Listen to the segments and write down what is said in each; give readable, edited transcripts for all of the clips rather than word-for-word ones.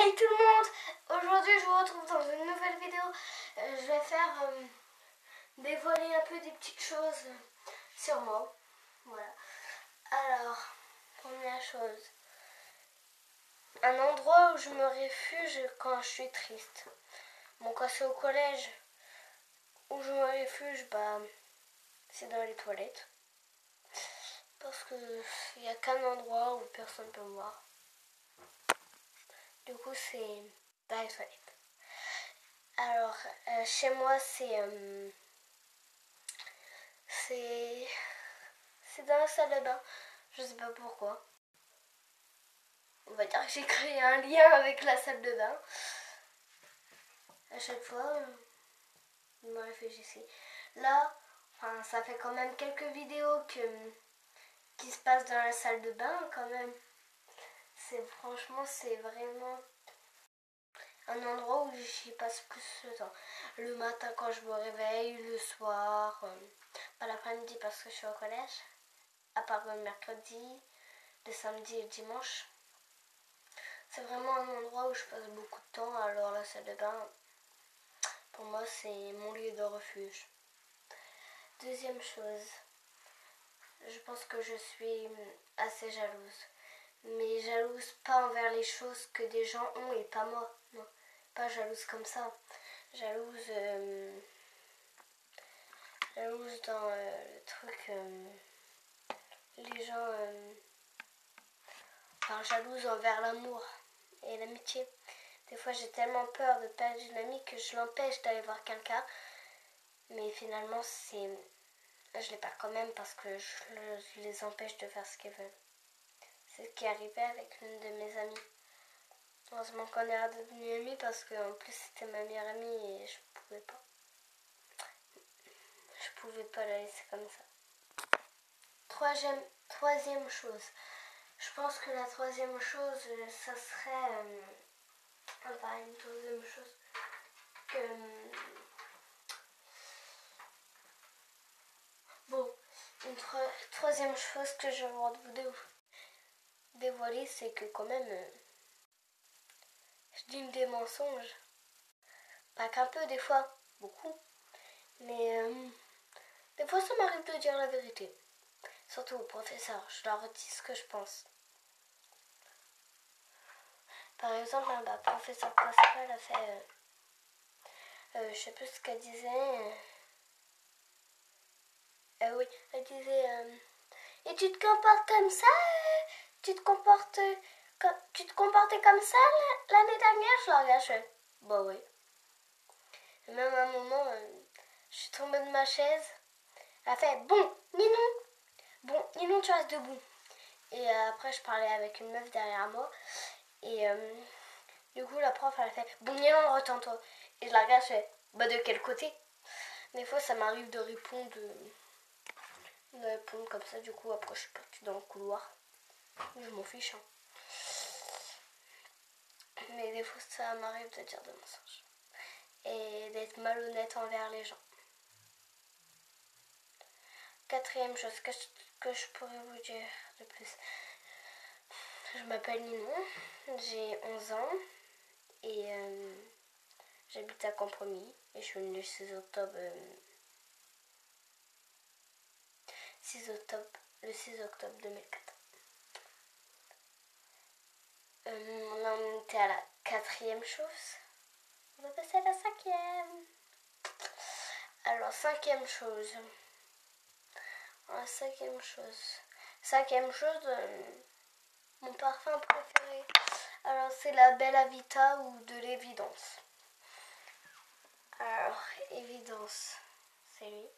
Hey tout le monde! Aujourd'hui je vous retrouve dans une nouvelle vidéo. Je vais faire dévoiler un peu des petites choses sur moi. Voilà. Alors, première chose. Un endroit où je me réfugie quand je suis triste. Bon, quand c'est au collège, où je me réfugie, c'est dans les toilettes. Parce que il n'y a qu'un endroit où personne ne peut me voir. Du coup, c'est dans les toilettes. Alors, chez moi, c'est dans la salle de bain. Je sais pas pourquoi. On va dire que j'ai créé un lien avec la salle de bain. À chaque fois, je me réfléchis ici. Là, ça fait quand même quelques vidéos qui se passent dans la salle de bain quand même. Franchement, c'est vraiment un endroit où j'y passe plus de temps. Le matin quand je me réveille, le soir, pas l'après-midi parce que je suis au collège, à part le mercredi, le samedi et le dimanche. C'est vraiment un endroit où je passe beaucoup de temps, alors la salle de bain, pour moi, c'est mon lieu de refuge. Deuxième chose, je pense que je suis assez jalouse. Mais jalouse pas envers les choses que des gens ont et pas moi. Non, pas jalouse comme ça. Jalouse dans le truc, les gens, jalouse envers l'amour et l'amitié. Des fois j'ai tellement peur de perdre une amie que je l'empêche d'aller voir quelqu'un. Mais finalement je les perds quand même parce que je les empêche de faire ce qu'ils veulent. C'est ce qui est arrivé avec l'une de mes amies. Heureusement qu'on est redevenus amis parce qu'en plus c'était ma meilleure amie et je pouvais pas. Je pouvais pas la laisser comme ça. Troisième chose. Je pense que la troisième chose, ça serait... une troisième chose que... une troisième chose que je veux vous dévoiler, c'est que quand même, je dis des mensonges. Pas qu'un peu, des fois, beaucoup. Mais des fois, ça m'arrive de dire la vérité. Surtout au professeur, je leur dis ce que je pense. Par exemple, ma professeure principale a fait... je sais plus ce qu'elle disait. Oui, elle disait... et tu te comportes comme ça tu te comportais comme ça l'année dernière? Je la regarde, je fais... Bah oui. Et même à un moment, je suis tombée de ma chaise. Elle a fait... Bon, Ninon, tu restes debout. Et après, je parlais avec une meuf derrière moi. Et du coup, la prof, elle a fait... Bon, Ninon, retends-toi. Et je la regarde, je fais... Bah de quel côté? Des fois, ça m'arrive de répondre comme ça. Du coup, après, je suis partie dans le couloir. Je m'en fiche. Mais des fois, ça m'arrive de dire des mensonges. Et d'être malhonnête envers les gens. Quatrième chose que je pourrais vous dire de plus. Je m'appelle Ninon, j'ai 11 ans et j'habite à Compromis et je suis née le 6 octobre 2004. Là on était à la quatrième chose. On va passer à la cinquième. Alors cinquième chose. Cinquième chose, mon parfum préféré. Alors c'est la Bella Vita ou de l'évidence. Alors, évidence, c'est lui.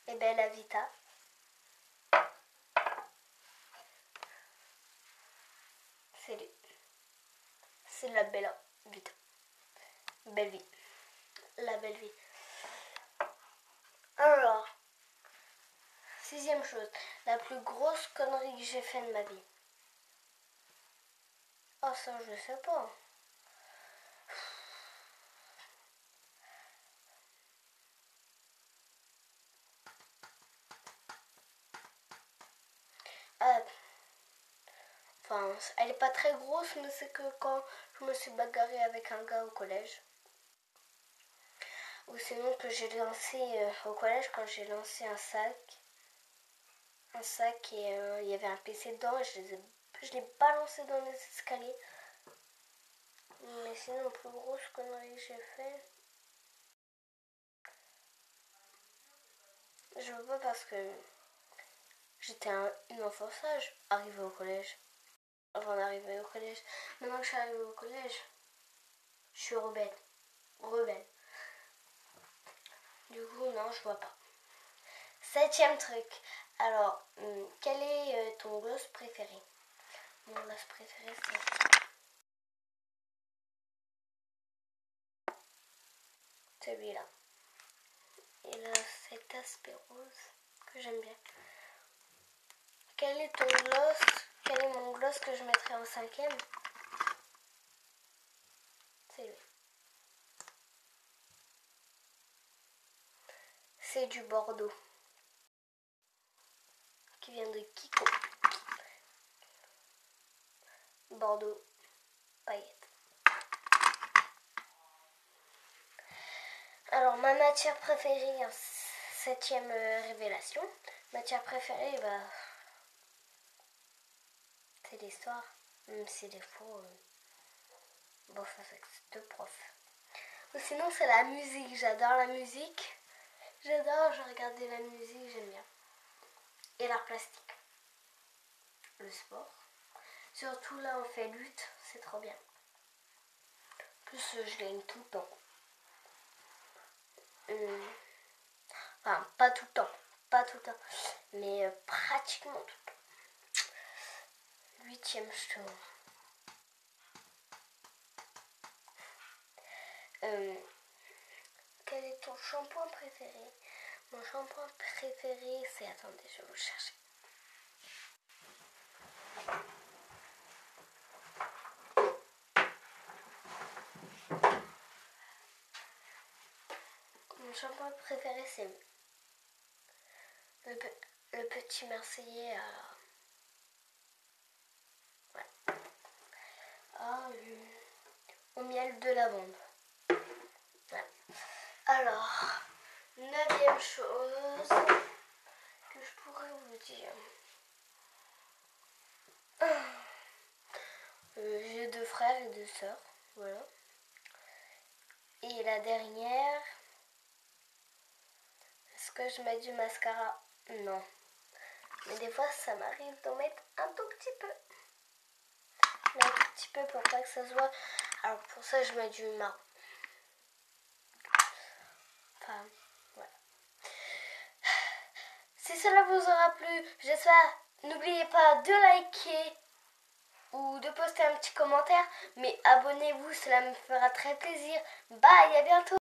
Et Bella Vita. C'est lui. C'est la Bella Vita. Belle vie. La belle vie. Alors, sixième chose. La plus grosse connerie que j'ai fait de ma vie. Oh, ça, je sais pas. elle est pas très grosse, mais c'est que quand je me suis bagarrée avec un gars au collège. Ou sinon que j'ai lancé au collège quand j'ai lancé un sac. Un sac et il y avait un PC dedans et je l'ai balancé dans les escaliers. Mais sinon, plus grosse connerie que j'ai fait. Je veux pas parce que j'étais une enfant sage arrivée au collège. Avant d'arriver au collège. Maintenant que je suis arrivée au collège, je suis rebelle. Rebelle. Du coup, non, je vois pas. 7e truc. Alors, quel est ton gloss préféré? Mon gloss préféré, c'est celui-là. Il a cet aspect rose que j'aime bien. Quel est ton gloss? Quel est mon gloss que je mettrais en 5e? C'est lui. C'est du Bordeaux. Qui vient de Kiko. Bordeaux. Paillettes. Alors, ma matière préférée en 7e révélation. Matière préférée, c'est l'histoire. Même si des fois, bof avec deux profs. Ou sinon, c'est la musique. J'adore la musique. J'adore regarder la musique, j'aime bien. Et l'art plastique. Le sport. Surtout là, on fait lutte, c'est trop bien. En plus, je gagne tout le temps. Enfin, pas tout le temps. Pas tout le temps. Mais pratiquement tout le temps. 8e, je te vois. Quel est ton shampoing préféré? Mon shampoing préféré, c'est... Attendez, je vais vous le chercher. Mon shampoing préféré, c'est le petit Marseillais au miel de lavande. Voilà. Alors, 9e chose que je pourrais vous dire. J'ai 2 frères et 2 sœurs. Voilà. Et la dernière, est-ce que je mets du mascara? Non. Mais des fois, ça m'arrive d'en mettre un tout petit peu. Mais un tout petit peu pour pas que ça se voit. Alors pour ça, je mets du marron. Enfin, voilà. Si cela vous aura plu, j'espère, n'oubliez pas de liker ou de poster un petit commentaire. Mais abonnez-vous, cela me fera très plaisir. Bye, à bientôt.